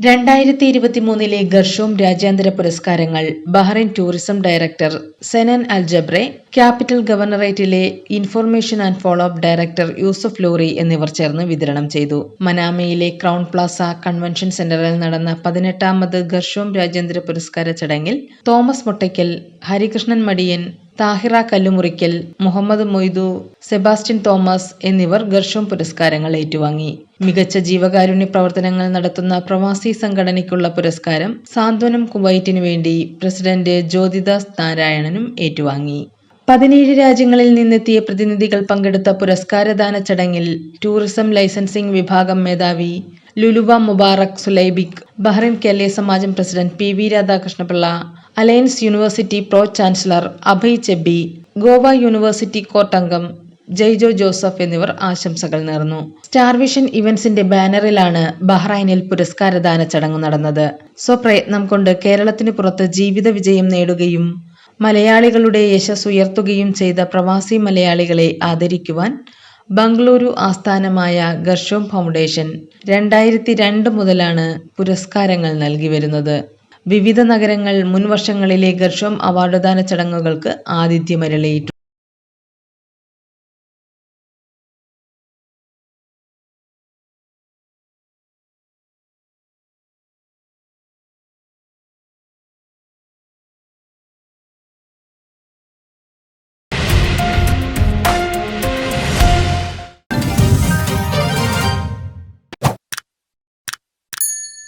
2023 Gershom രാജ്യാന്തര പുരസ്കാരങ്ങൾ Bahrain tourism director Senan Al Jabre, capital ഗവർണറേറ്റിലെ information and follow up director Yusuf Luri എന്നിവർ ചേർന്ന് വിതരണം ചെയ്തു. മനാമയിലെ ക്രൗൺ പ്ലാസ കൺവെൻഷൻ സെന്ററിൽ നടന്ന 18ാമത് ഗർഷോം രാജ്യാന്തര പുരസ്കാര ചടങ്ങിൽ Thomas Mottakkal, Harikrishnan Madiyan, Thahira Kallumurikkal, Muhammad Moidu, Sebastian Thomas എന്നിവർ ഗർഷോം പുരസ്കാരങ്ങൾ ഏറ്റുവാങ്ങി. മികച്ച ജീവകാരുണ്യ പ്രവർത്തനങ്ങൾ നടത്തുന്ന പ്രവാസി സംഘടനയ്ക്കുള്ള പുരസ്കാരം സാന്ത്വനം കുവൈറ്റിനു വേണ്ടി പ്രസിഡന്റ് ജ്യോതിദാസ് നാരായണനും ഏറ്റുവാങ്ങി. 17 രാജ്യങ്ങളിൽ നിന്നെത്തിയ പ്രതിനിധികൾ പങ്കെടുത്ത പുരസ്കാരദാന ചടങ്ങിൽ ടൂറിസം ലൈസൻസിംഗ് വിഭാഗം മേധാവി ലുലുവ Mubarak Sulaibikh, Bahrain Keraleeya Samajam president PV Radhakrishnapillai, Alliance University pro chancellor Abhay Chebbi, Goa University court അംഗം ജയ്ജോ ജോസഫ് എന്നിവർ ആശംസകൾ നേർന്നു. സ്റ്റാർ വിഷൻ ഇവന്റ്സിന്റെ ബാനറിലാണ് ബഹ്റൈനിൽ പുരസ്കാരദാന ചടങ്ങ് നടന്നത്. സ്വപ്രയത്നം കൊണ്ട് കേരളത്തിന് പുറത്ത് ജീവിത വിജയം നേടുകയും മലയാളികളുടെ യശസ് ഉയർത്തുകയും ചെയ്ത പ്രവാസി മലയാളികളെ ആദരിക്കുവാൻ ബംഗളൂരു ആസ്ഥാനമായ ഗർഷോം ഫൗണ്ടേഷൻ 2002 മുതലാണ് പുരസ്കാരങ്ങൾ നൽകി വരുന്നത്. വിവിധ നഗരങ്ങൾ മുൻ വർഷങ്ങളിലെ ഗർഷോം അവാർഡുദാന ചടങ്ങുകൾക്ക് ആതിഥ്യമരുളിയിട്ടുണ്ട്.